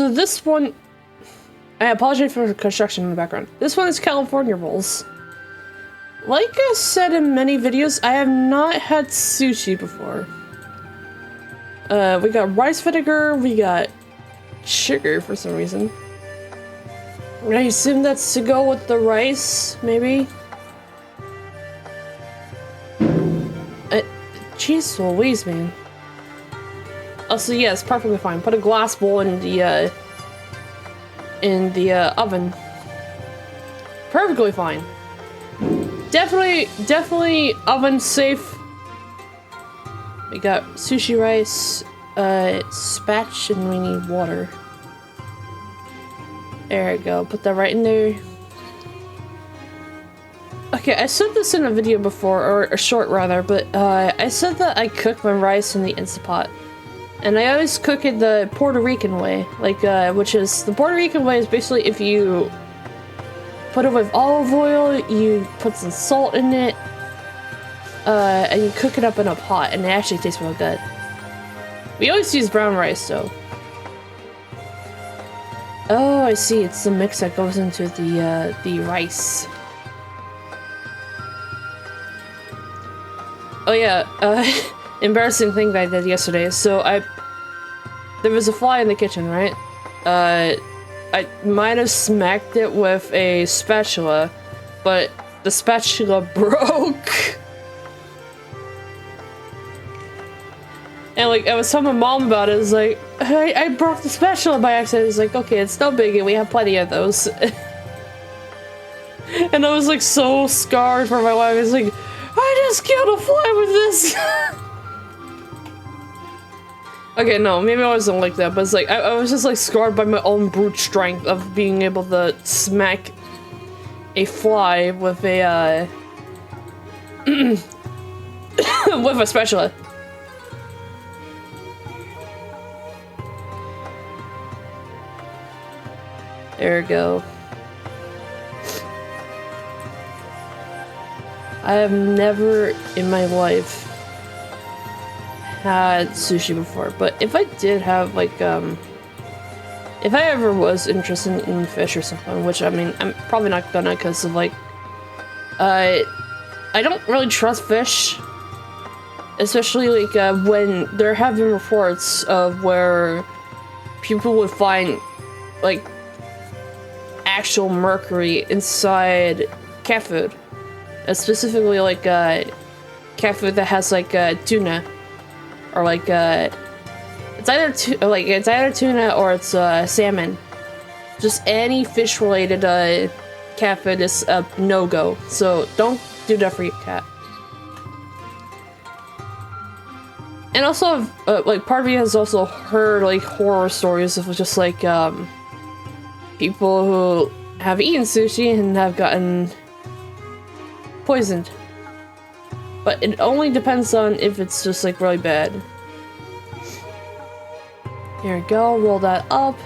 So this one, I apologize for the construction in the background. This one is California rolls. Like I said in many videos, I have not had sushi before. We got rice vinegar, we got sugar for some reason. I assume that's to go with the rice, maybe? Jeez Louise, man. Also, yes, perfectly fine. Put a glass bowl in the oven. Perfectly fine. Definitely oven safe. We got sushi rice, spatch, and we need water. There we go. Put that right in there. Okay, I said this in a video before, or a short rather, but I said that I cook my rice in the Instapot. And I always cook it the Puerto Rican way, like, which is, the Puerto Rican way is basically if you put it with olive oil, you put some salt in it, and you cook it up in a pot, and it actually tastes real good. We always use brown rice, though. Oh, I see, it's the mix that goes into the rice. Oh yeah, embarrassing thing that I did yesterday. So there was a fly in the kitchen, right? I might have smacked it with a spatula, but the spatula broke. And like, I was telling my mom about it. I was like, I broke the spatula by accident. It's like, okay, it's no biggie. We have plenty of those. And I was like so scarred for my life. It's like, I just killed a fly with this. Okay, no, maybe I wasn't like that, but it's like, I was just like scarred by my own brute strength of being able to smack a fly with a, with a spatula. There we go. I have never in my life had sushi before, but if I did have like, if I ever was interested in fish or something, which I mean, I'm probably not gonna because of like, I don't really trust fish, especially like when there have been reports of where people would find like actual mercury inside cat food. Specifically like cat food that has like tuna, or like it's either tuna or it's salmon. Just any fish related cat food is a no-go. So don't do that for your cat. And also like part of me has also heard like horror stories of just like people who have eaten sushi and have gotten poisoned. But it only depends on if it's just like really bad. Here we go, roll that up.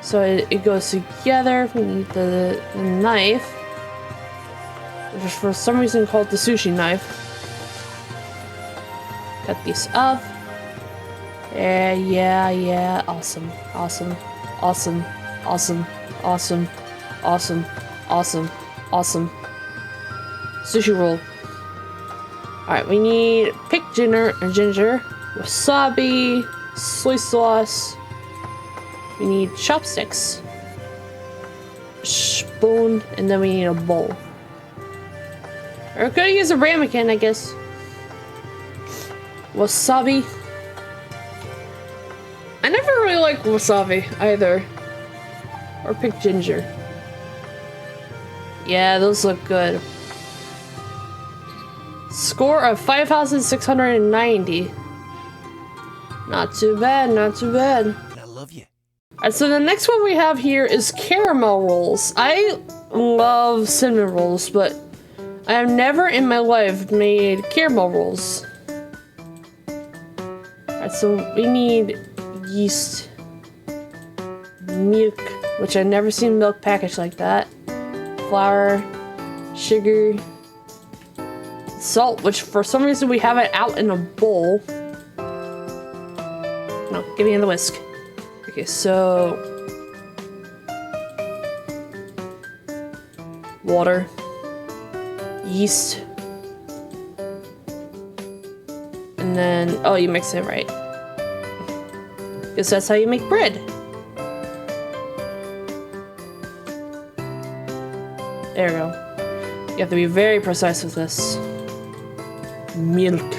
So it goes together. We need the knife, which is for some reason called the sushi knife. Cut these up. Yeah, awesome. Sushi roll. Alright, we need picked ginger, wasabi, soy sauce. We need chopsticks, spoon, and then we need a bowl. We're gonna use a ramekin, I guess. Wasabi. I never really liked wasabi either. Or picked ginger. Yeah, those look good. Score of 5,690. Not too bad, not too bad. I love you. Alright, so the next one we have here is caramel rolls. I love cinnamon rolls, but I have never in my life made caramel rolls. Alright, so we need yeast, milk, which I've never seen milk packaged like that, flour, sugar, salt, which for some reason we have it out in a bowl. No, give me the whisk. Okay, so water, yeast, and then oh, you mix it right. Guess that's how you make bread. There we go. You have to be very precise with this. Milk.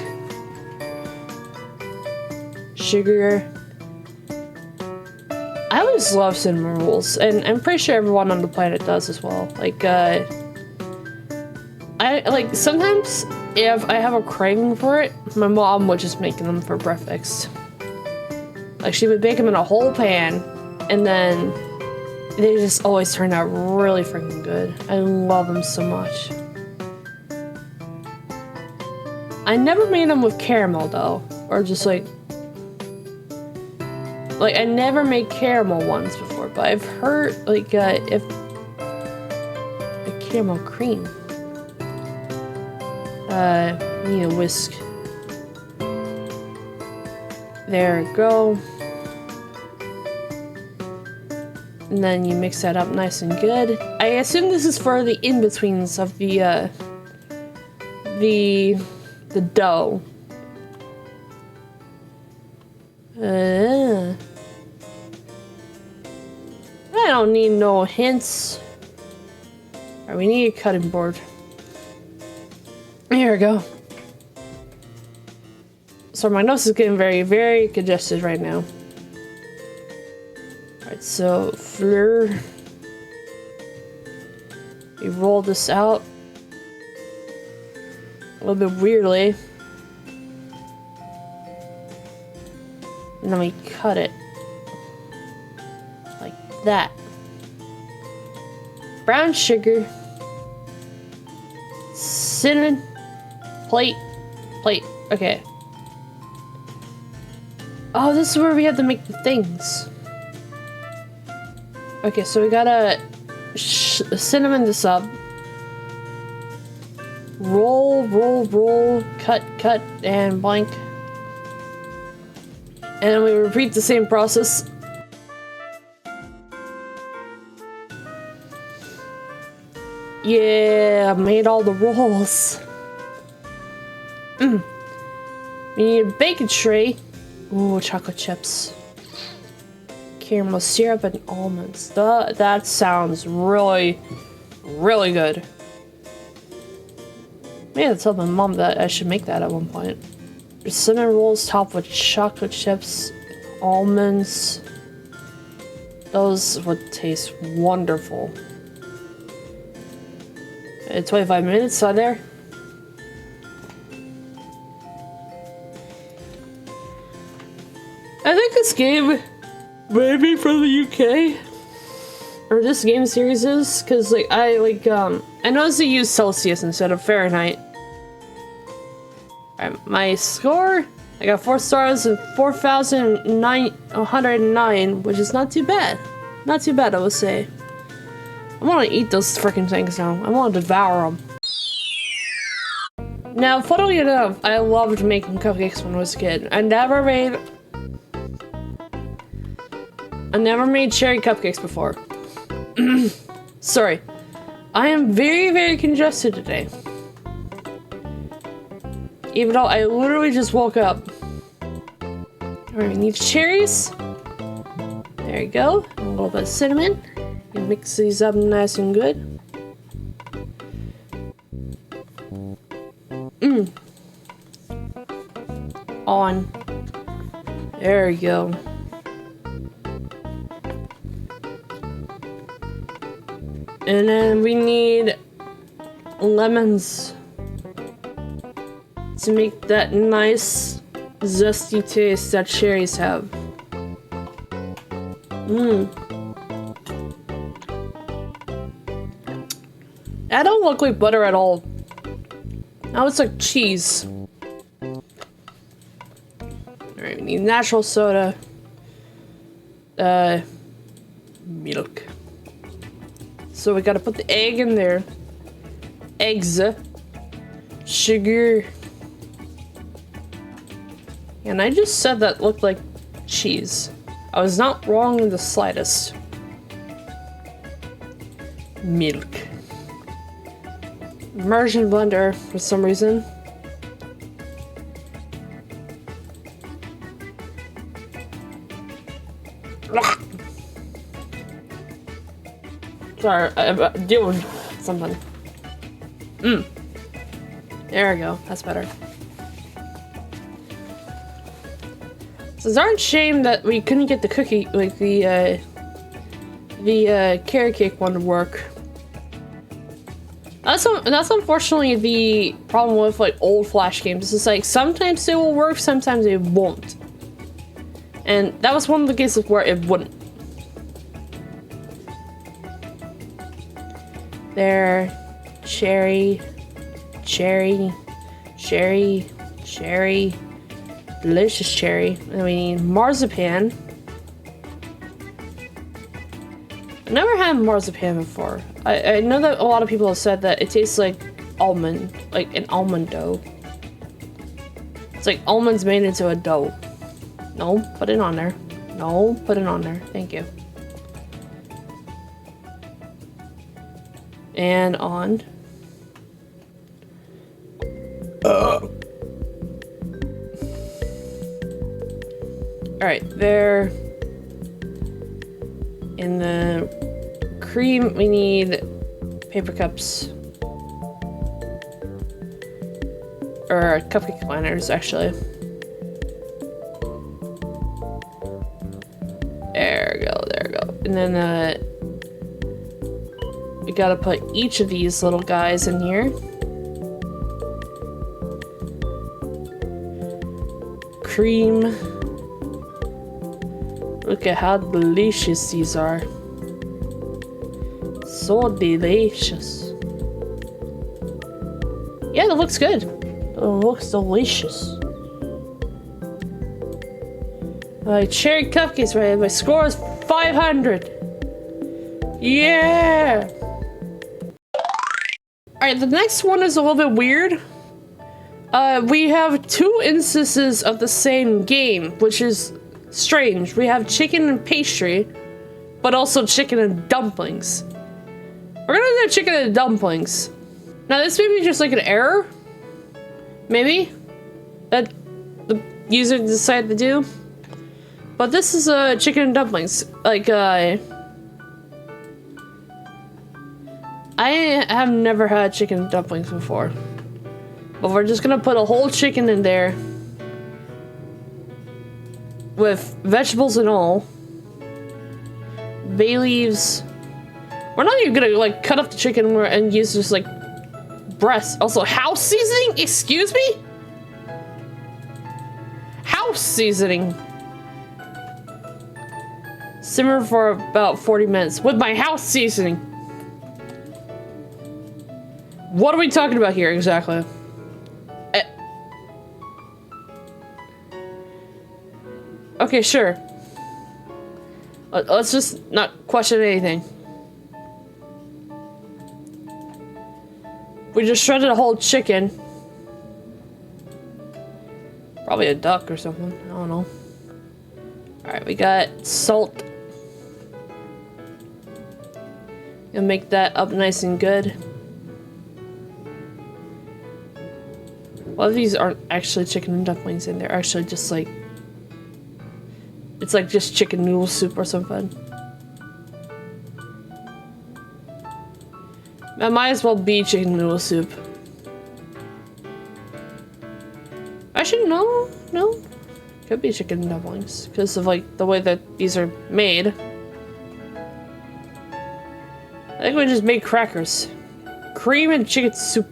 Sugar. I always love cinnamon rolls, and I'm pretty sure everyone on the planet does as well. Like, I like sometimes if I have a craving for it, my mom would just make them for breakfast. Like, she would bake them in a whole pan, and then they just always turn out really freaking good. I love them so much. I never made them with caramel though, or just like I never made caramel ones before, but I've heard like if a caramel cream. Need a whisk. There we go. And then you mix that up nice and good. I assume this is for the in-betweens of the dough. I don't need no hints. Alright, we need a cutting board. Here we go. Sorry, my nose is getting very, very congested right now. Alright, so flour. We roll this out a little bit weirdly. And then we cut it. Like that. Brown sugar. Cinnamon. Plate. Okay. Oh, this is where we have to make the things. Okay, so we gotta cinnamon this up. Roll, cut, and blank. And we repeat the same process. Yeah, made all the rolls. We need a baking tray. Ooh, chocolate chips. Caramel syrup and almonds. That sounds really, really good. Maybe I'll tell my mom that I should make that at one point. Cinnamon rolls topped with chocolate chips, almonds. Those would taste wonderful. 25 minutes on there. I think this game may be from the UK, or this game series is, because I noticed they use Celsius instead of Fahrenheit. Alright, my score, I got 4 stars and 4,109, which is not too bad. Not too bad, I would say. I want to eat those freaking things now. I want to devour them. Now, funnily enough, I loved making cupcakes when I was a kid. I never made cherry cupcakes before. Sorry. I am very, very congested today. Even though I literally just woke up. Alright, we need cherries. There you go. A little bit of cinnamon. You mix these up nice and good. On. There you go. And then we need lemons to make that nice zesty taste that cherries have. That don't look like butter at all. Now it's like cheese. Alright, we need natural soda. Milk. So we gotta put the egg in there. Eggs. Sugar. And I just said that looked like cheese. I was not wrong in the slightest. Milk. Immersion blender for some reason. Sorry, I'm dealing with something. There we go. That's better. So it's our shame that we couldn't get the cookie, like the carrot cake one to work. That's unfortunately the problem with like old Flash games. It's like sometimes they will work, sometimes they won't. And that was one of the cases where it wouldn't. There, cherry, cherry, cherry, cherry, delicious cherry. I mean, marzipan. I never had marzipan before. I know that a lot of people have said that it tastes like almond, like an almond dough. It's like almonds made into a dough. No, put it on there. No, put it on there. Thank you. And on. Alright, there. In the cream, we need paper cups. Or cupcake liners, actually. There we go, there we go. And then, we gotta put each of these little guys in here. Cream. Look at how delicious these are. So delicious. Yeah, that looks good. It looks delicious. Cherry cupcakes, right? My score is 500. Yeah! Alright, the next one is a little bit weird. We have two instances of the same game, which is strange. We have chicken and pastry, but also chicken and dumplings. We're gonna do chicken and dumplings. Now this may be just like an error. Maybe. That the user decided to do. But this is chicken and dumplings. Like, I have never had chicken and dumplings before. But we're just gonna put a whole chicken in there. With vegetables and all. Bay leaves. We're not even gonna like cut up the chicken and use just like breast. Also, house seasoning? Excuse me? House seasoning. Simmer for about 40 minutes with my house seasoning. What are we talking about here exactly? Okay, sure. Let's just not question anything. We just shredded a whole chicken. Probably a duck or something. I don't know. Alright, we got salt. Gonna make that up nice and good. A lot of these aren't actually chicken and dumplings and they're actually just like... It's like just chicken noodle soup or something. It might as well be chicken noodle soup. Actually, no. Could be chicken and dumplings because of like the way that these are made. I think we just made crackers. Cream and chicken soup.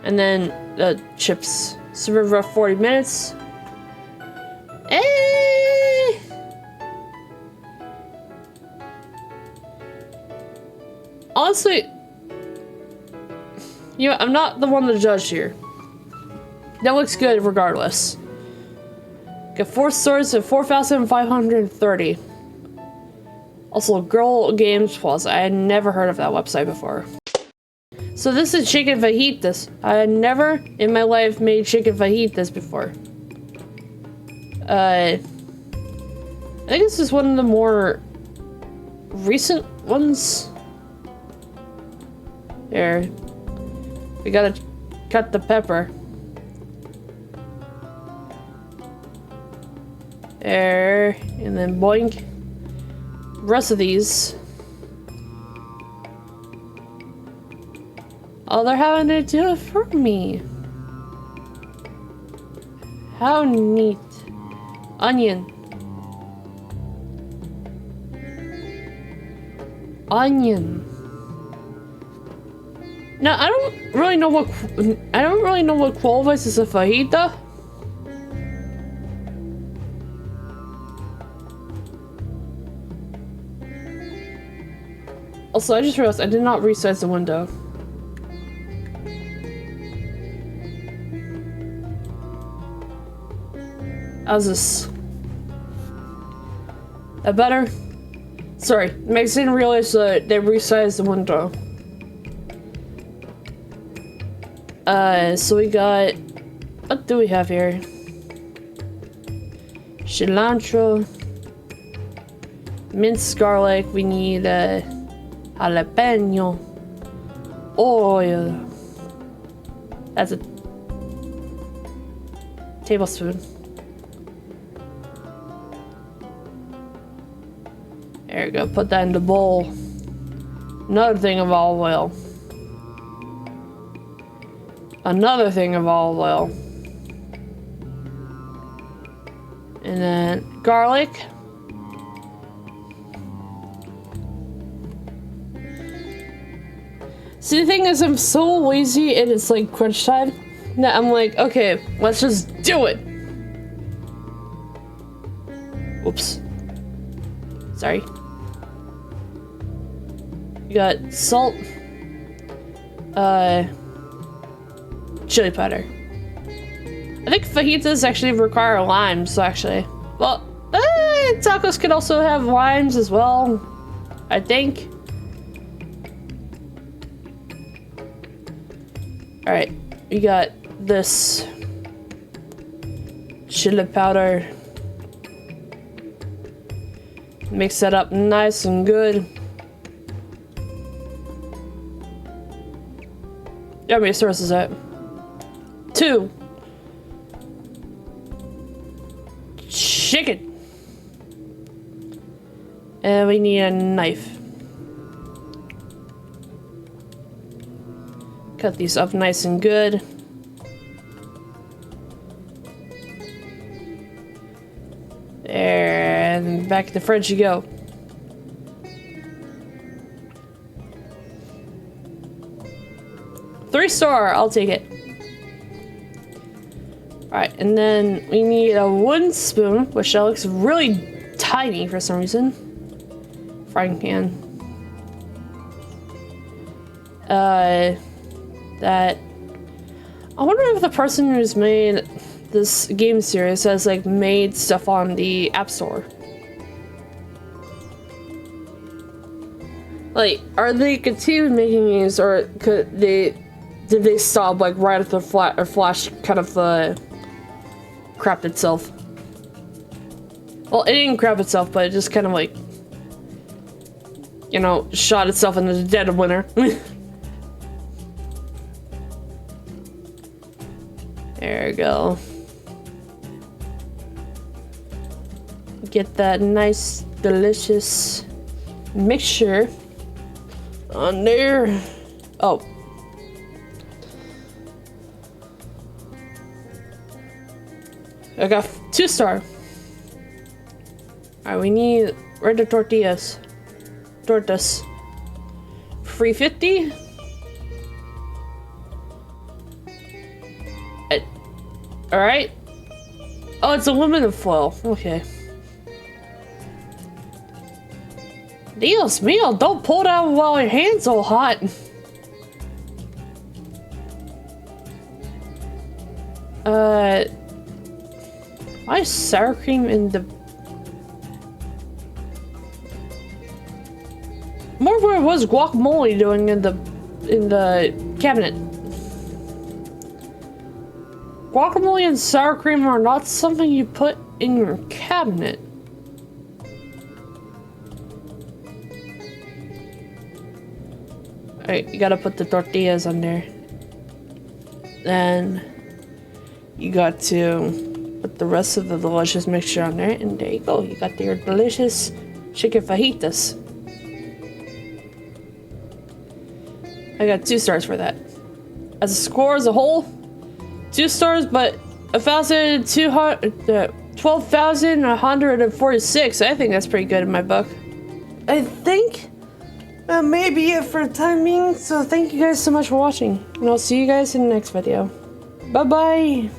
And then the chips. Serve for 40 minutes. Honestly, you know, I'm not the one to judge here. That looks good regardless. Got 4 stars at 4,530. Also, Girl Games Plus. I had never heard of that website before. So this is chicken fajitas. I had never in my life made chicken fajitas before. think this is one of the more recent ones. Here. We gotta cut the pepper. There. And then boink. Rest of these. Oh, they're having to do it for me. How neat. Onion. Onion. Now, I don't really know what qualifies as a fajita. Also, I just realized I did not resize the window. How's this? That better? Sorry, Max didn't realize that they resized the window. So we got... What do we have here? Cilantro. Minced garlic. We need jalapeno. Oil. That's a tablespoon. There we go, put that in the bowl. Another thing of olive oil. Another thing of olive oil. And then garlic. See, the thing is, I'm so lazy and it's like crunch time that I'm like, okay, let's just do it. Oops. Sorry. You got salt, chili powder. I think fajitas actually require limes, actually. Well, tacos could also have limes as well, I think. Alright, we got this chili powder. Mix that up nice and good. How many stars is that? 2. Chicken. And we need a knife. Cut these up nice and good. There, and back in the fridge you go. Three-star, I'll take it. Alright, and then we need a wooden spoon, which that looks really tiny for some reason. Frying pan. That... I wonder if the person who's made this game series has, like, made stuff on the App Store. Like, are they continuing making games, or did they stop, like, right after Flash kind of, crapped itself? Well, it didn't crap itself, but it just kind of, like, you know, shot itself in the dead of winter. There we go. Get that nice, delicious mixture on there. Oh. I got 2-star. Alright, we need red tortillas. Tortas. 350? Alright. Oh, it's aluminum foil. Okay. Dios mío, don't pull that while your hand's so hot. Why is sour cream in the... More where was guacamole doing in the cabinet? Guacamole and sour cream are not something you put in your cabinet. Alright, you gotta put the tortillas on there. Then you got to put the rest of the delicious mixture on there, and there you go. You got your delicious chicken fajitas. I got 2 stars for that. As a score as a whole, 2 stars, but 12,146. I think that's pretty good in my book. I think that may be it for the time being, so thank you guys so much for watching, and I'll see you guys in the next video. Bye bye!